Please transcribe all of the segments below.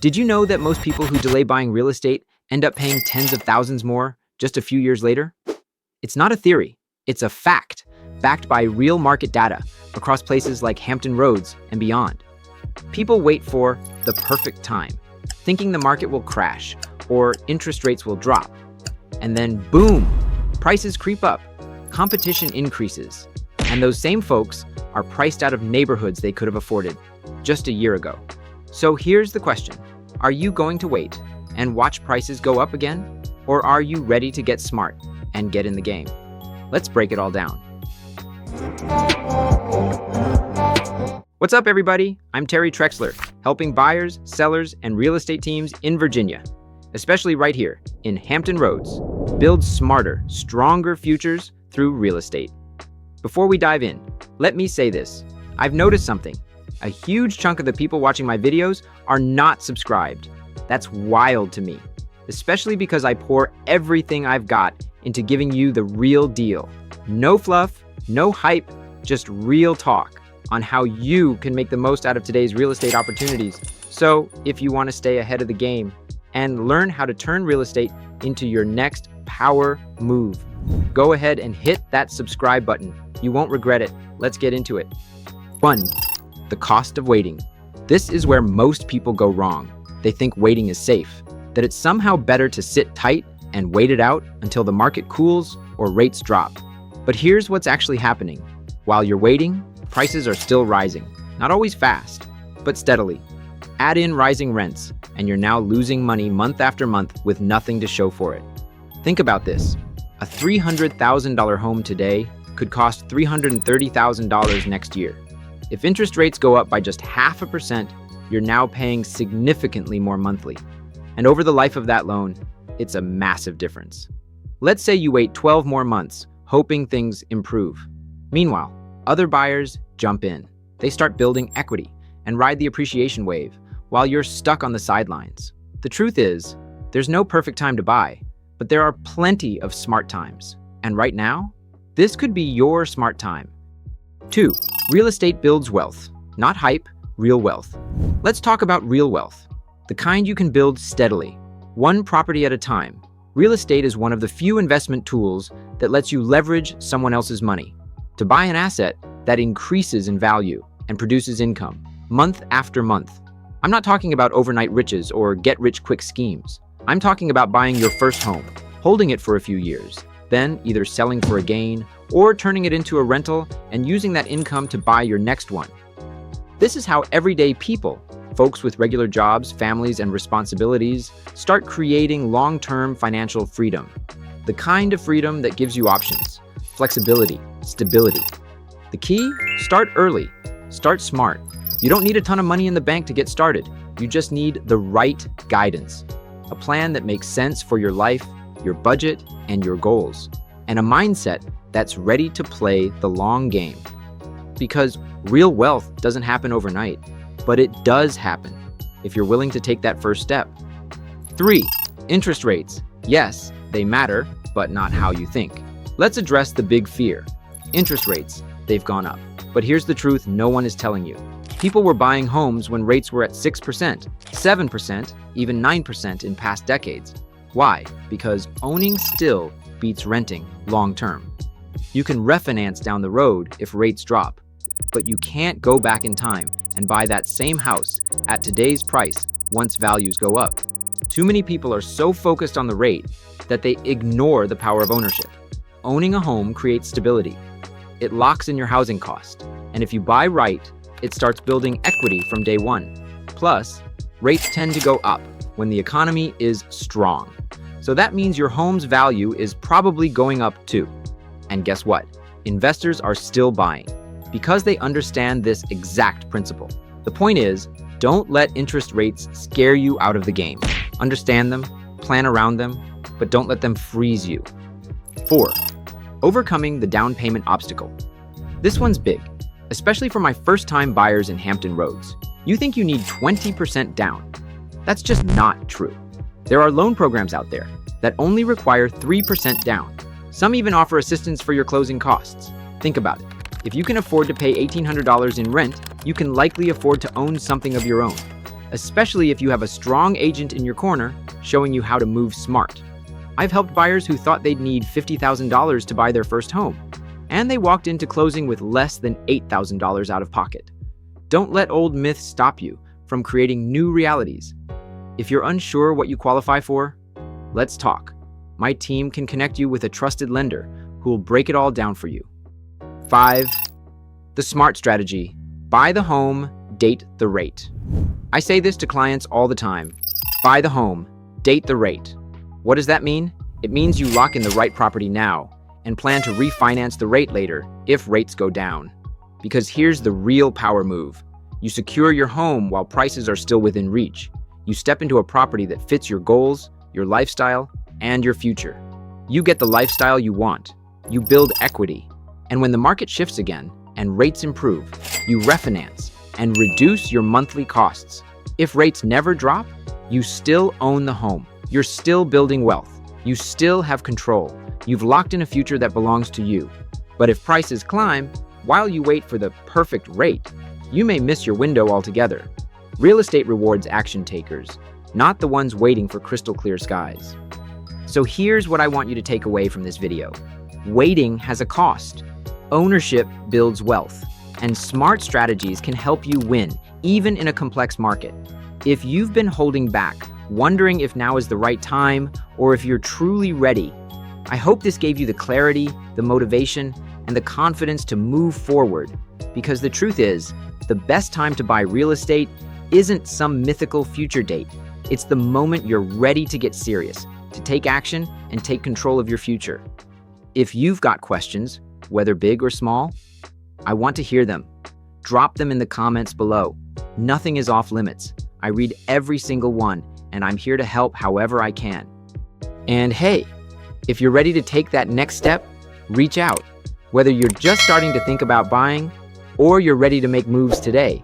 Did you know that most people who delay buying real estate end up paying tens of thousands more just a few years later? It's not a theory, it's a fact, backed by real market data across places like Hampton Roads and beyond. People wait for the perfect time, thinking the market will crash or interest rates will drop. And then boom, prices creep up, competition increases, and those same folks are priced out of neighborhoods they could have afforded just a year ago. So here's the question. Are you going to wait and watch prices go up again? Or are you ready to get smart and get in the game? Let's break it all down. What's up, everybody? I'm Terry Trexler, helping buyers, sellers, and real estate teams in Virginia, especially right here in Hampton Roads, build smarter, stronger futures through real estate. Before we dive in, let me say this. I've noticed something. A huge chunk of the people watching my videos are not subscribed. That's wild to me, especially because I pour everything I've got into giving you the real deal. No fluff, no hype, just real talk on how you can make the most out of today's real estate opportunities. So if you want to stay ahead of the game and learn how to turn real estate into your next power move, go ahead and hit that subscribe button. You won't regret it. Let's get into it. 1. The cost of waiting. This is where most people go wrong. They think waiting is safe, that it's somehow better to sit tight and wait it out until the market cools or rates drop. But here's what's actually happening. While you're waiting, prices are still rising, not always fast, but steadily. Add in rising rents, and you're now losing money month after month with nothing to show for it. Think about this. A $300,000 home today could cost $330,000 next year. If interest rates go up by just 0.5%, you're now paying significantly more monthly. And over the life of that loan, it's a massive difference. Let's say you wait 12 more months, hoping things improve. Meanwhile, other buyers jump in. They start building equity and ride the appreciation wave while you're stuck on the sidelines. The truth is, there's no perfect time to buy, but there are plenty of smart times. And right now, this could be your smart time. 2. Real estate builds wealth, not hype, real wealth. Let's talk about real wealth, the kind you can build steadily, one property at a time. Real estate is one of the few investment tools that lets you leverage someone else's money to buy an asset that increases in value and produces income month after month. I'm not talking about overnight riches or get-rich-quick schemes. I'm talking about buying your first home, holding it for a few years, then either selling for a gain or turning it into a rental and using that income to buy your next one. This is how everyday people, folks with regular jobs, families, and responsibilities, start creating long-term financial freedom. The kind of freedom that gives you options, flexibility, stability. The key? Start early. Start smart. You don't need a ton of money in the bank to get started. You just need the right guidance. A plan that makes sense for your life, your budget, and your goals. And a mindset that's ready to play the long game. Because real wealth doesn't happen overnight, but it does happen if you're willing to take that first step. 3. Interest rates. Yes, they matter, but not how you think. Let's address the big fear. Interest rates, they've gone up. But here's the truth no one is telling you. People were buying homes when rates were at 6%, 7%, even 9% in past decades. Why? Because owning still beats renting long term. You can refinance down the road if rates drop, but you can't go back in time and buy that same house at today's price once values go up. Too many people are so focused on the rate that they ignore the power of ownership. Owning a home creates stability. It locks in your housing cost, and if you buy right, it starts building equity from day one. Plus, rates tend to go up when the economy is strong. So that means your home's value is probably going up too. And guess what? Investors are still buying because they understand this exact principle. The point is, don't let interest rates scare you out of the game. Understand them, plan around them, but don't let them freeze you. 4. Overcoming the down payment obstacle. This one's big, especially for my first-time buyers in Hampton Roads. You think you need 20% down. That's just not true. There are loan programs out there that only require 3% down. Some even offer assistance for your closing costs. Think about it. If you can afford to pay $1,800 in rent, you can likely afford to own something of your own. especially if you have a strong agent in your corner showing you how to move smart. I've helped buyers who thought they'd need $50,000 to buy their first home, and they walked into closing with less than $8,000 out of pocket. Don't let old myths stop you from creating new realities. If you're unsure what you qualify for, let's talk. My team can connect you with a trusted lender who will break it all down for you. 5. The SMART strategy. Buy the home, date the rate. I say this to clients all the time. Buy the home, date the rate. What does that mean? It means you lock in the right property now and plan to refinance the rate later if rates go down. Because here's the real power move. You secure your home while prices are still within reach. You step into a property that fits your goals, your lifestyle, and your future. You get the lifestyle you want. You build equity. And when the market shifts again and rates improve, you refinance and reduce your monthly costs. If rates never drop, you still own the home. You're still building wealth. You still have control. You've locked in a future that belongs to you. But if prices climb, while you wait for the perfect rate, you may miss your window altogether. Real estate rewards action takers, not the ones waiting for crystal clear skies. So here's what I want you to take away from this video. Waiting has a cost. Ownership builds wealth, and smart strategies can help you win, even in a complex market. If you've been holding back, wondering if now is the right time, or if you're truly ready, I hope this gave you the clarity, the motivation, and the confidence to move forward. Because the truth is, the best time to buy real estate isn't some mythical future date. It's the moment you're ready to get serious, to take action and take control of your future. If you've got questions, whether big or small, I want to hear them. Drop them in the comments below. Nothing is off limits. I read every single one, and I'm here to help however I can. And hey, if you're ready to take that next step, reach out. Whether you're just starting to think about buying, or you're ready to make moves today,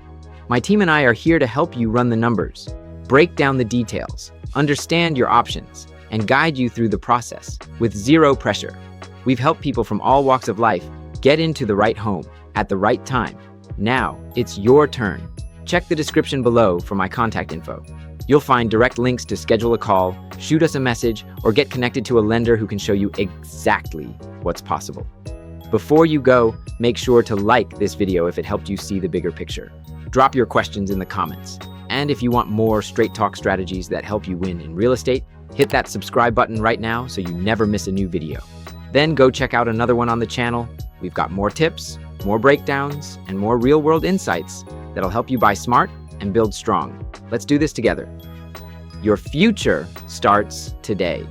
my team and I are here to help you run the numbers, break down the details, understand your options, and guide you through the process with zero pressure. We've helped people from all walks of life get into the right home at the right time. Now, it's your turn. Check the description below for my contact info. You'll find direct links to schedule a call, shoot us a message, or get connected to a lender who can show you exactly what's possible. Before you go, make sure to like this video if it helped you see the bigger picture. Drop your questions in the comments. And if you want more straight talk strategies that help you win in real estate, hit that subscribe button right now so you never miss a new video. Then go check out another one on the channel. We've got more tips, more breakdowns, and more real-world insights that'll help you buy smart and build strong. Let's do this together. Your future starts today.